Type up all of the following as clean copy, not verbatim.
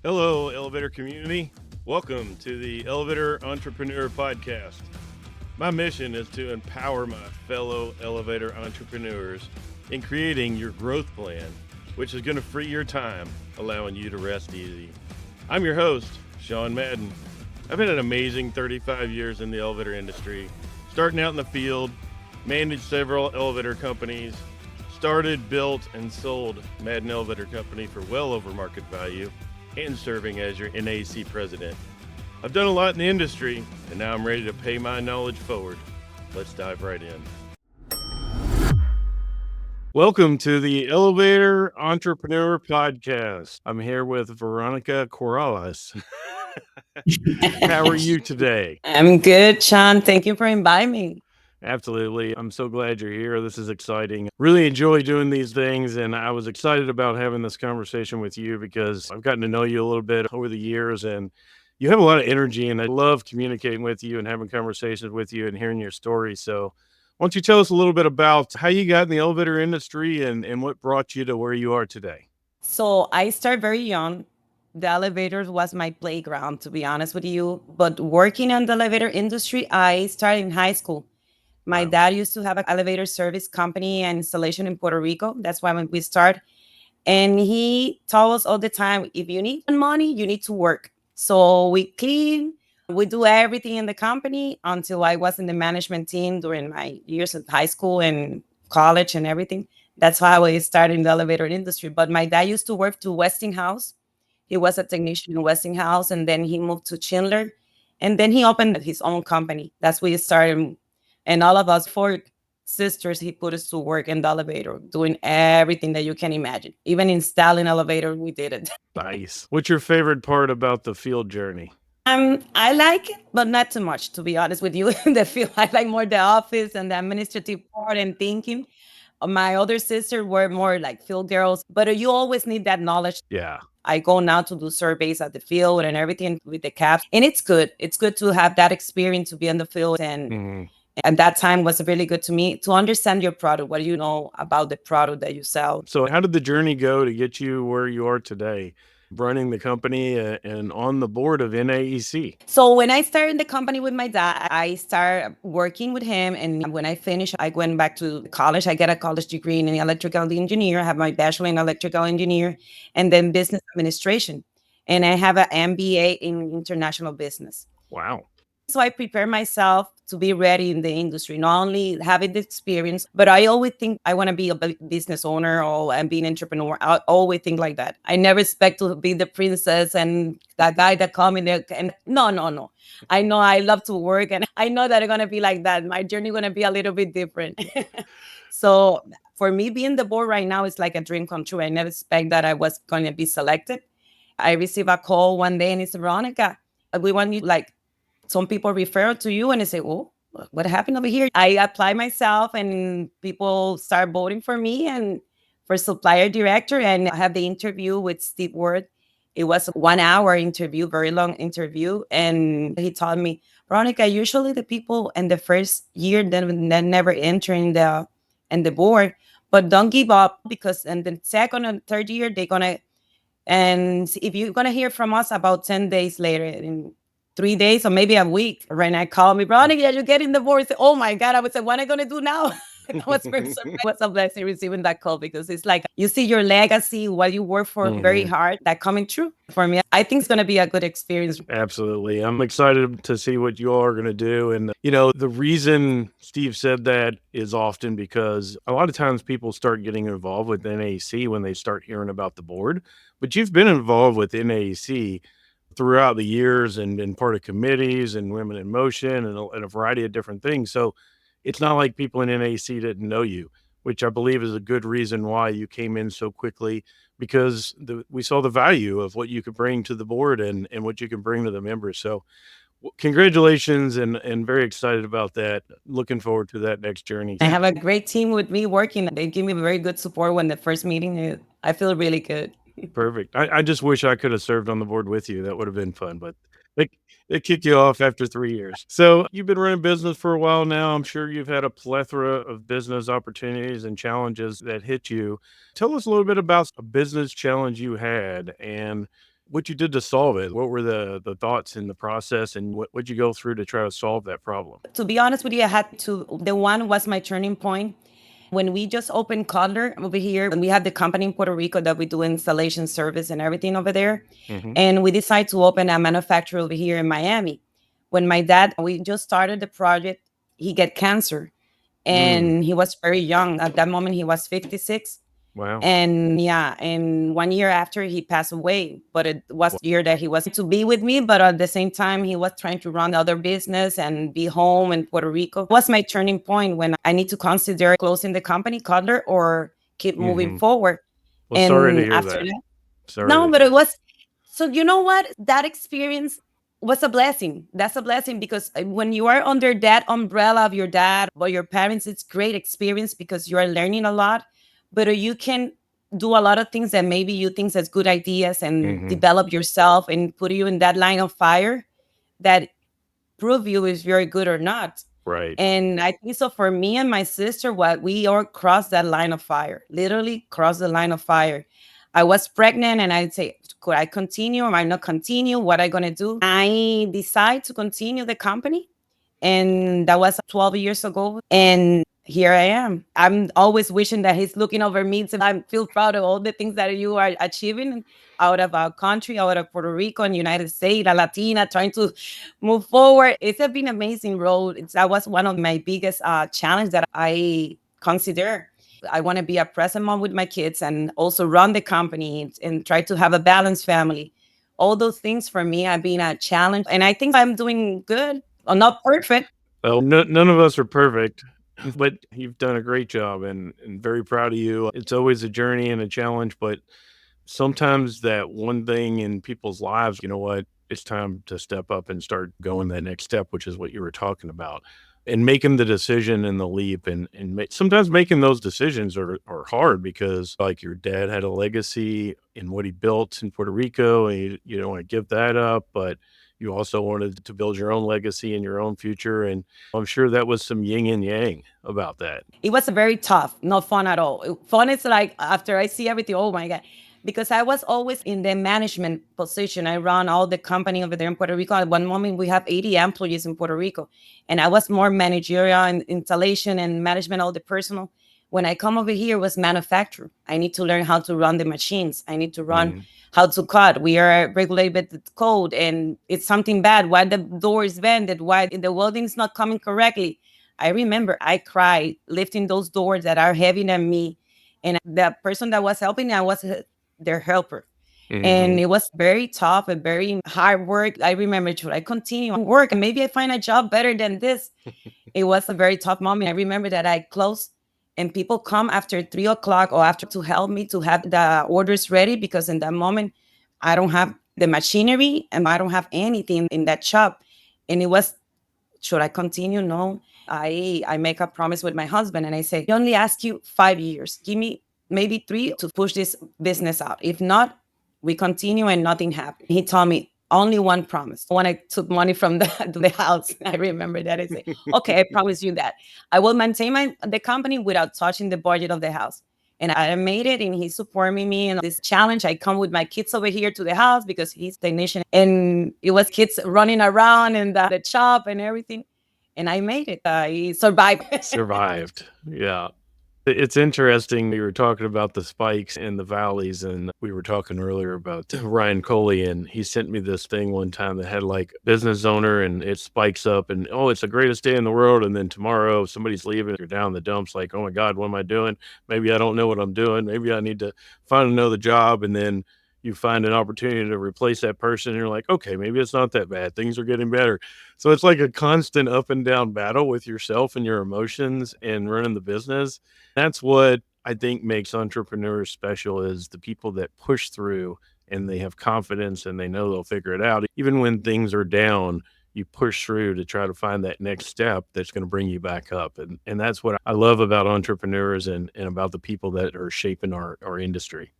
Hello, elevator community. Welcome to the Elevator Entrepreneur Podcast. My mission is to empower my fellow elevator entrepreneurs in creating your growth plan, which is going to free your time, allowing you to rest easy. I'm your host, Sean Madden. I've had an amazing 35 years in the elevator industry, starting out in the field, managed several elevator companies, started, built, and sold Madden Elevator Company for well over market value, and serving as your NAEC president. I've done a lot in the industry, and now I'm ready to pay my knowledge forward. Let's dive right in. Welcome to the Elevator Entrepreneur Podcast. I'm here with Veronica Querales. How are you today? I'm good, Sean. Thank you for inviting me. Absolutely. I'm so glad you're here. This is exciting. Really enjoy doing these things. And I was excited about having this conversation with you because I've gotten to know you a little bit over the years and you have a lot of energy. And I love communicating with you and having conversations with you and hearing your story. So, why don't you tell us a little bit about how you got in the elevator industry and what brought you to where you are today? So I started very young. The elevators was my playground, to be honest with you. But working in the elevator industry, I started in high school. My Wow. dad used to have an elevator service company and installation in Puerto Rico. That's why when we start. And he told us all the time, if you need money, you need to work. So we clean, we do everything in the company until I was in the management team during my years of high school and college and everything. That's how I started in the elevator industry. But my dad used to work to Westinghouse. He was a technician in Westinghouse, and then he moved to Schindler, and then he opened his own company. That's where he started. And all of us four sisters, he put us to work in the elevator, doing everything that you can imagine. Even installing elevator, we did it. Nice. What's your favorite part about the field journey? I like it, but not too much, to be honest with you. The field, I like more the office and the administrative part and thinking. My other sister were more like field girls, but you always need that knowledge. Yeah. I go now to do surveys at the field and everything with the cabs, and it's good. It's good to have that experience to be in the field, Mhm. and that time was really good to me to understand your product. What do you know about the product that you sell? So, how did the journey go to get you where you are today, running the company and on the board of NAEC? So when I started the company with my dad, I started working with him. And when I finished, I went back to college. I get a college degree in electrical engineer. I have my bachelor in electrical engineer and then business administration. And I have an MBA in international business. Wow. So I prepare myself to be ready in the industry, not only having the experience, but I always think I want to be a business owner or and be an entrepreneur. I always think like that. I never expect to be the princess and that guy that come in there. And no, no, no. I know I love to work and I know that it's going to be like that. My journey going to be a little bit different. So for me, being the board right now is like a dream come true. I never expect that I was going to be selected. I received a call one day and it's Veronica. We want you like some people refer to you and they say, "Oh, what happened over here?" I apply myself and people start voting for me and for supplier director. And I have the interview with Steve Ward. It was a 1 hour interview, very long interview. And he told me, Veronica, usually the people in the first year then never enter in the board, but don't give up because in the second and third year, they're gonna and if you're gonna hear from us about 10 days later, in 3 days or maybe a week, Renee called me, Veronica, you're getting divorced. Oh my God. I would say, what am I gonna do now? That was very surprised. It was a blessing receiving that call because it's like you see your legacy, what you work for very Mhm. hard, that coming true for me. I think it's gonna be a good experience. Absolutely. I'm excited to see what you all are going to do. And, the reason Steve said that is often because a lot of times people start getting involved with NAC when they start hearing about the board. But you've been involved with NAC throughout the years and been part of committees and Women in Motion and a variety of different things. So it's not like people in NAC didn't know you, which I believe is a good reason why you came in so quickly because we saw the value of what you could bring to the board and what you can bring to the members. So congratulations and very excited about that. Looking forward to that next journey. I have a great team with me working. They give me very good support when the first meeting. I feel really good. Perfect. I just wish I could have served on the board with you. That would have been fun, but they they kick you off after 3 years. So you've been running business for a while now. I'm sure you've had a plethora of business opportunities and challenges that hit you. Tell us a little bit about a business challenge you had and what you did to solve it. What were the thoughts in the process, and what'd you go through to try to solve that problem? To be honest with you, I had to, the one was my turning point. When we just opened Kottler over here, and we had the company in Puerto Rico that we do installation service and everything over there. Hmm. And we decided to open a manufacturer over here in Miami. When my dad, we just started the project, he got cancer Mm, and he was very young. At that moment, he was 56. wow. And yeah, and 1 year after he passed away, but it was year that he was to be with me, but at the same time he was trying to run other business and be home in Puerto Rico. It was my turning point when I need to consider closing the company Cutler or keep moving Hmm. forward. Well, sorry to And hear after that. that, Sorry no, to but hear it that. was, so you know what? That experience was a blessing. That's a blessing because when you are under that umbrella of your dad or your parents, it's great experience because you are learning a lot. But you can do a lot of things that maybe you think as good ideas and Hmm. develop yourself and put you in that line of fire that prove you is very good or not. Right. And I think so for me and my sister, what we all crossed that line of fire, literally crossed the line of fire. I was pregnant and I'd say, could I continue or I not continue? What I gonna do? I decide to continue the company. And that was 12 years ago. And here I am. I'm always wishing that he's looking over me. So I feel proud of all the things that you are achieving out of our country, out of Puerto Rico and United States, a Latina, trying to move forward. It's been an amazing road. That was one of my biggest challenge that I consider. I want to be a present mom with my kids and also run the company and try to have a balanced family. All those things for me have been a challenge. And I think I'm doing good. I'm not perfect. Well, none of us are perfect, but you've done a great job, and very proud of you. It's always a journey and a challenge, but sometimes that one thing in people's lives, you know what? It's time to step up and start going that next step, which is what you were talking about. And making the decision and the leap, sometimes making those decisions are hard because, like, your dad had a legacy in what he built in Puerto Rico, and you don't want to give that up, but you also wanted to build your own legacy and your own future. And I'm sure that was some yin and yang about that. It was very tough, not fun at all. Fun is like after I see everything, oh my God. Because I was always in the management position. I run all the company over there in Puerto Rico. At one moment, we have 80 employees in Puerto Rico. And I was more managerial and installation and management, all the personal. When I come over here, it was manufacture. I need to learn how to run the machines. I need to run Mhm. how to cut. We are regulated with code and it's something bad. Why the door is bended? Why the welding is not coming correctly? I remember I cried lifting those doors that are heavy than me. And the person that was helping me, I was their helper. And Mhm. it was very tough and very hard work. I remember, should I continue to work? And maybe I find a job better than this. It was a very tough moment. I remember that I closed and people come after 3 o'clock or after to help me to have the orders ready because in that moment, I don't have the machinery and I don't have anything in that shop. And it was, should I continue? No. I make a promise with my husband and I say, I only ask you 5 years. Give me maybe three to push this business out. If not, we continue and nothing happened. He told me only one promise. When I took money from the house, I remember that. I say, okay, I promise you that. I will maintain the company without touching the budget of the house. And I made it and he's supporting me in this challenge. I come with my kids over here to the house because he's technician and it was kids running around in the shop and everything. And I made it. I survived. Survived. Yeah. It's interesting you were talking about the spikes and the valleys, and we were talking earlier about Ryan Coley, and he sent me this thing one time that had, like, business owner, and it spikes up and, "Oh, it's the greatest day in the world," and then tomorrow somebody's leaving, you're down in the dumps like, "Oh my god, what am I doing? Maybe I don't know what I'm doing. Maybe I need to find another job," and then you find an opportunity to replace that person, and you're like, "Okay, maybe it's not that bad. Things are getting better." So it's like a constant up and down battle with yourself and your emotions and running the business. That's what I think makes entrepreneurs special is the people that push through and they have confidence and they know they'll figure it out. Even when things are down, you push through to try to find that next step that's going to bring you back up. And that's what I love about entrepreneurs and about the people that are shaping our industry.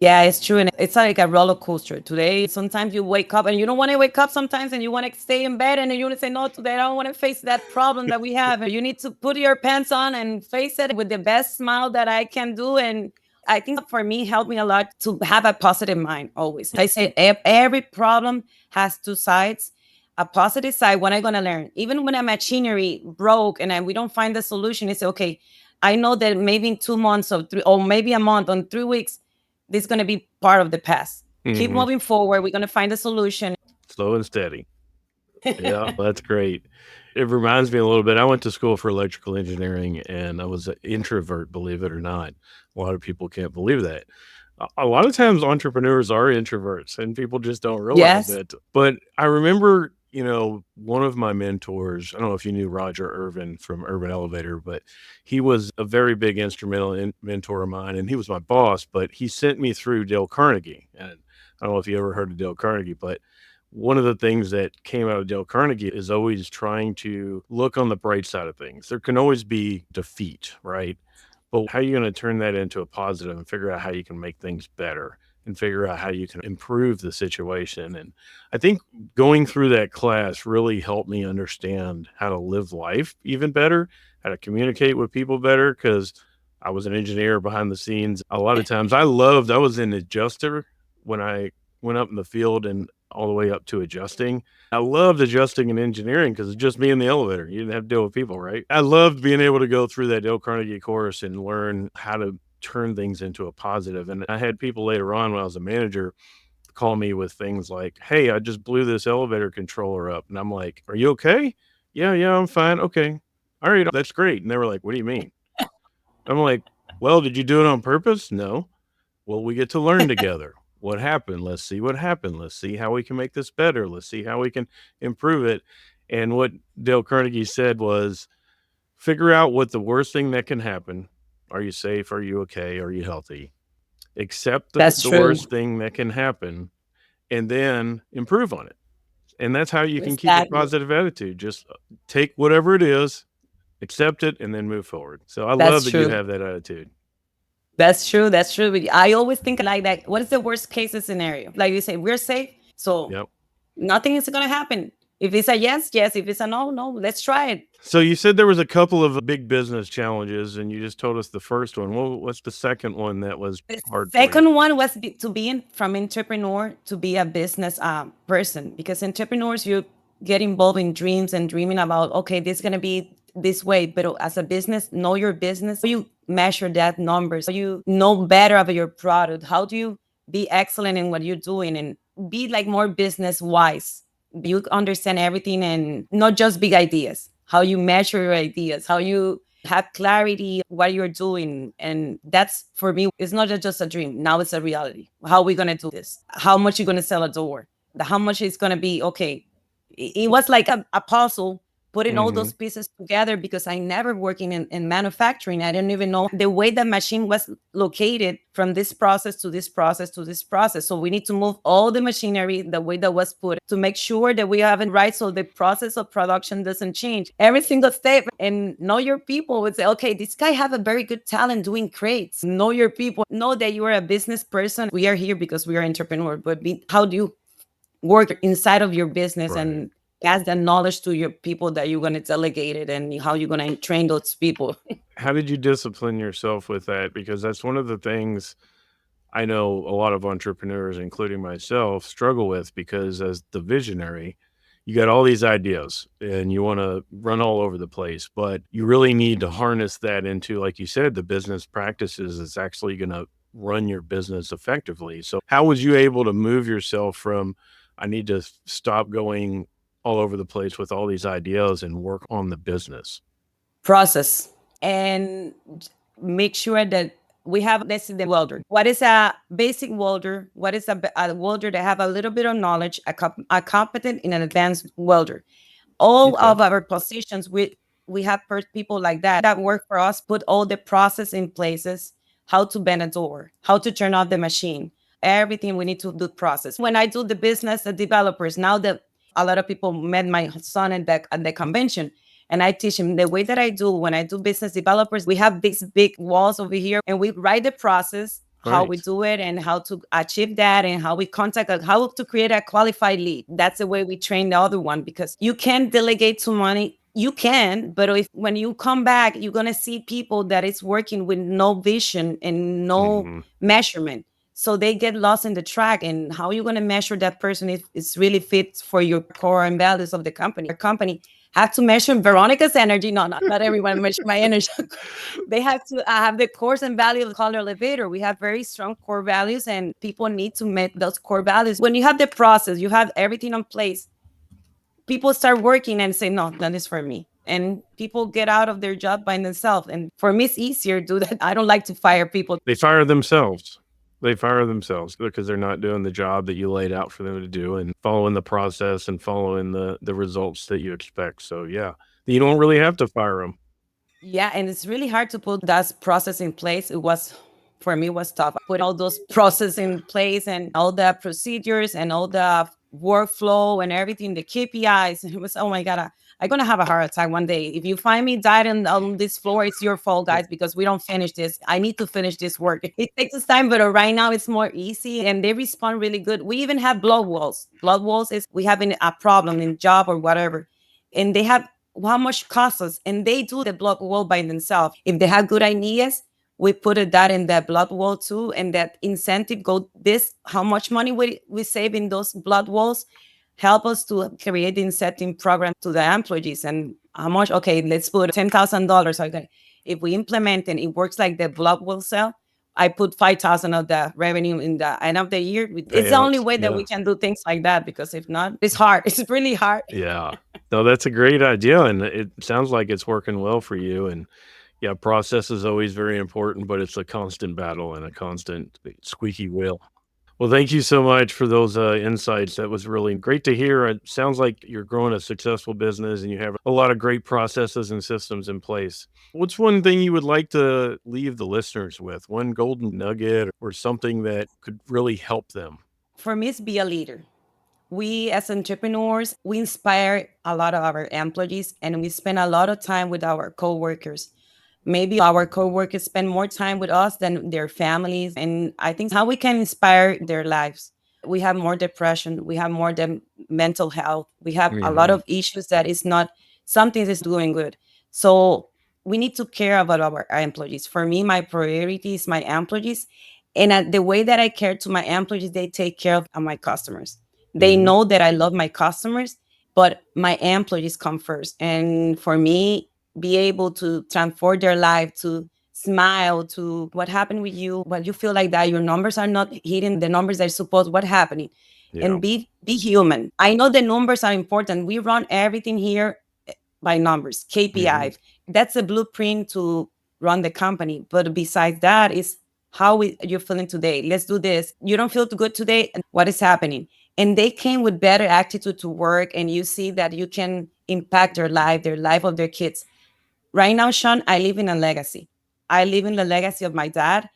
Yeah, it's true. And it's like a roller coaster. Today, sometimes you wake up and you don't want to wake up sometimes and you want to stay in bed and you want to say, no, today I don't want to face that problem that we have. And you need to put your pants on and face it with the best smile that I can do. And I think for me, helped me a lot to have a positive mind always. I say every problem has two sides. A positive side, what I'm gonna learn. Even when a machinery broke and we don't find the solution, it's okay. I know that maybe in 2 months or three, or maybe a month, on 3 weeks, this is gonna be part of the past. Keep Hmm. moving forward. We're gonna find a solution. Slow and steady. Yeah, that's great. It reminds me a little bit. I went to school for electrical engineering and I was an introvert, believe it or not. A lot of people can't believe that. A lot of times entrepreneurs are introverts and people just don't realize Yes. it. But I remember, one of my mentors, I don't know if you knew Roger Irvin from Urban Elevator, but he was a very big instrumental mentor of mine and he was my boss, but he sent me through Dale Carnegie. And I don't know if you ever heard of Dale Carnegie, but one of the things that came out of Dale Carnegie is always trying to look on the bright side of things. There can always be defeat, right? But how are you going to turn that into a positive and figure out how you can make things better and figure out how you can improve the situation? And I think going through that class really helped me understand how to live life even better, how to communicate with people better, because I was an engineer behind the scenes. A lot of times I was an adjuster when I went up in the field and all the way up to adjusting. I loved adjusting in engineering because it's just me in the elevator. You didn't have to deal with people, right? I loved being able to go through that Dale Carnegie course and learn how to turn things into a positive. And I had people later on when I was a manager call me with things like, "Hey, I just blew this elevator controller up." And I'm like, "Are you okay?" "Yeah, yeah, I'm fine." "Okay. All right, that's great." And they were like, "What do you mean?" I'm like, "Well, did you do it on purpose?" "No." "Well, we get to learn together. What happened? Let's see what happened. Let's see how we can make this better. Let's see how we can improve it." And what Dale Carnegie said was, figure out what the worst thing that can happen. Are you safe? Are you okay? Are you healthy? Accept That's the true. worst thing that can happen and then improve on it. And that's how you can keep a Exactly. positive attitude. Just take whatever it is, accept it, and then move forward. So I love That's that you true. have that attitude. That's true. That's true. But I always think like that. What is the worst case scenario? Like you say, we're safe, so Yep. nothing is gonna happen. If it's a yes, yes. If it's a no, no. Let's try it. So you said there was a couple of big business challenges, and you just told us the first one. What's the second one that was The hard for you? second one was to be from entrepreneur to be a business person, because entrepreneurs, you get involved in dreams and dreaming about, okay, this is gonna be this way, but as a business, know your business. How you measure that numbers? How you know better about your product? How do you be excellent in what you're doing and be like more business wise? You understand everything and not just big ideas. How you measure your ideas? How you have clarity what you're doing, and that's for me, it's not just a dream, now it's a reality. How are we going to do this? How much you going to sell a door? How much is going to be? Okay, it was like a puzzle, putting all Mhm. those pieces together, because I never working in manufacturing. I didn't even know the way the machine was located from this process to this process to this process. So we need to move all the machinery the way that was put to make sure that we have it right, so the process of production doesn't change every single step. And know your people would say, okay, this guy have a very good talent doing crates. Know your people, know that you are a business person. We are here because we are entrepreneur, but how do you work inside of your business Right. and pass that knowledge to your people that you're going to delegate it, and how you're going to train those people. How did you discipline yourself with that? Because that's one of the things I know a lot of entrepreneurs, including myself, struggle with because as the visionary, you got all these ideas and you want to run all over the place, but you really need to harness that into, like you said, the business practices that's actually going to run your business effectively. So, how was you able to move yourself from, I need to stop going all over the place with all these ideas and work on the business? Process and make sure that we have, this is the welder. What is a basic welder? What is a welder that have a little bit of knowledge, a competent and an advanced welder? All Okay. of our positions, we have people like that work for us, put all the process in places. How to bend a door, how to turn off the machine, everything we need to do process. When I do the business, the developers, now that a lot of people met my son at the convention, and I teach him the way that I do when I do business developers. We have these big walls over here, and we write the process, how we Right. do it, and how to achieve that, and how we contact, how to create a qualified lead. That's the way we train the other one, because you can't delegate to money. You can, but if when you come back, you're gonna see people that is working with no vision and no Hmm. measurement. So they get lost in the track. And how you gonna measure that person if it's really fits for your core and values of the company? Company have to measure Veronica's energy. No, not everyone measure my energy. They have to have the course and value of Kohtler elevator. We have very strong core values, and people need to meet those core values. When you have the process, you have everything in place, people start working and say, no, that is for me. And people get out of their job by themselves. And for me, it's easier to do that. I don't like to fire people. They fire themselves. They fire themselves because they're not doing the job that you laid out for them to do and following the process and following the results that you expect. So yeah, you don't really have to fire them. Yeah, and it's really hard to put that process in place. It was, for me, was tough. Put all those process in place and all the procedures and all the workflow and everything, the KPIs. And it was, oh my God, I'm gonna have a heart attack one day. If you find me died on this floor, it's your fault, guys, because we don't finish this. I need to finish this work. It takes us time, but right now it's more easy and they respond really good. We even have blood walls. Blood walls is we having a problem in job or whatever. And they have how much costs us, and they do the blood wall by themselves. If they have good ideas, we put that in the blood wall too, and that incentive go this how much money we save in those blood walls help us to create the incentive program to the employees. And how much, okay, let's put $10,000. Okay, if we implement and it works like the blood wall cell, I put 5,000 of the revenue in the end of the year. It's the only Payouts. way that Yeah. we can do things like that, because if not, it's hard. It's really hard. Yeah. No, that's a great idea. And it sounds like it's working well for you. And yeah, process is always very important, but it's a constant battle and a constant squeaky wheel. Well, thank you so much for those insights. That was really great to hear. It sounds like you're growing a successful business and you have a lot of great processes and systems in place. What's one thing you would like to leave the listeners with? One golden nugget or something that could really help them? For me, it's be a leader. We as entrepreneurs, we inspire a lot of our employees and we spend a lot of time with our coworkers. Maybe our coworkers spend more time with us than their families. And I think how we can inspire their lives. We have more depression, we have more mental health, we have a lot Hmm. of issues that is not something that's doing good. So we need to care about our employees. For me, my priority is my employees. And the way that I care to my employees, they take care of my customers. They Hmm. know that I love my customers, but my employees come first. And for me, be able to transform their life, to smile, to what happened with you, what you feel like that your numbers are not hitting the numbers they're supposed, what happening, Yeah. and be human. I know the numbers are important. We run everything here by numbers, Hmm. KPI. That's a blueprint to run the company. But besides that, is how you're feeling today. Let's do this. You don't feel too good today. And what is happening? And they came with better attitude to work, and you see that you can impact their life of their kids. Right now, Sean, I live in a legacy. I live in the legacy of my dad.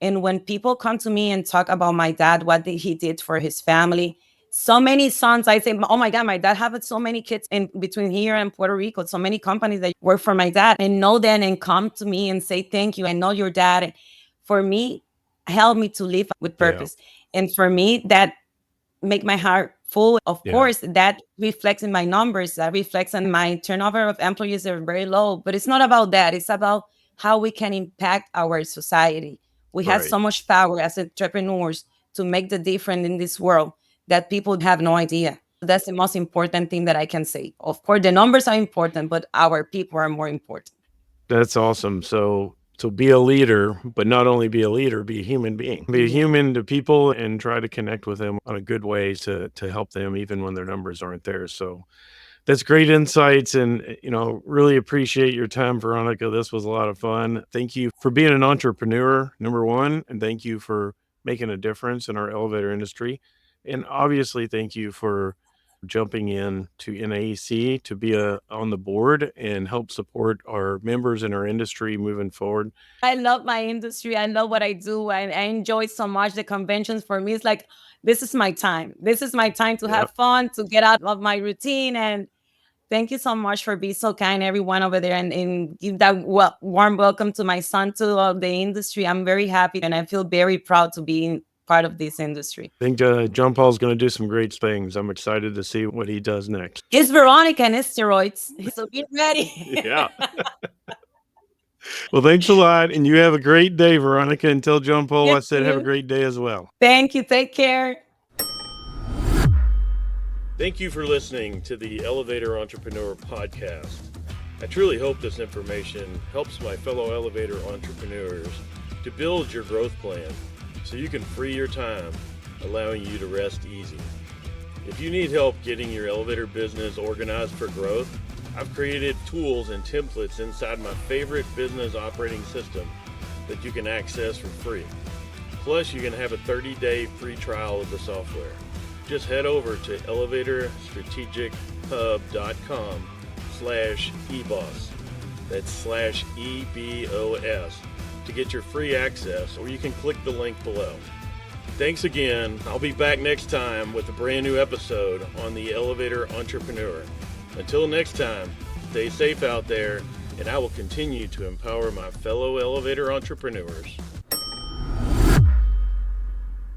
And when people come to me and talk about my dad, what he did for his family, so many sons, I say, oh my God, my dad had so many kids in between here and Puerto Rico, so many companies that work for my dad and know them and come to me and say, thank you. I know your dad. For me, help me to live with Yeah. purpose. And for me, that make my heart full. Of Yeah. course, that reflects in my numbers, that reflects on my turnover of employees are very low. But it's not about that. It's about how we can impact our society. We have Right. so much power as entrepreneurs to make the difference in this world that people have no idea. That's the most important thing that I can say. Of course, the numbers are important, but our people are more important. That's awesome. So be a leader, but not only be a leader, be a human being. Be a Yeah. human to people and try to connect with them on a good way to help them even when their numbers aren't there. So that's great insights and really appreciate your time, Veronica. This was a lot of fun. Thank you for being an entrepreneur, number one, and thank you for making a difference in our elevator industry. And obviously thank you for jumping in to NAEC to be on the board and help support our members in our industry moving forward. I love my industry. I love what I do. I enjoy so much the conventions. For me, it's like this is my time. This is my time to Yeah. have fun, to get out of my routine. And thank you so much for being so kind, everyone over there, and give that warm welcome to my son to the industry. I'm very happy and I feel very proud to be part of this industry. I think John Paul's going to do some great things. I'm excited to see what he does next. It's Veronica and steroids. So get ready. Yeah. Well, thanks a lot. And you have a great day, Veronica. And tell John Paul I said have a great day as well. Thank you. Take care. Thank you for listening to the Elevator Entrepreneur Podcast. I truly hope this information helps my fellow elevator entrepreneurs to build your growth plan so you can free your time, allowing you to rest easy. If you need help getting your elevator business organized for growth, I've created tools and templates inside my favorite business operating system that you can access for free. Plus, you can have a 30-day free trial of the software. Just head over to elevatorstrategichub.com/EBOS. That's /EBOS to get your free access, or you can click the link below. Thanks again. I'll be back next time with a brand new episode on the Elevator Entrepreneur. Until next time, stay safe out there, and I will continue to empower my fellow elevator entrepreneurs.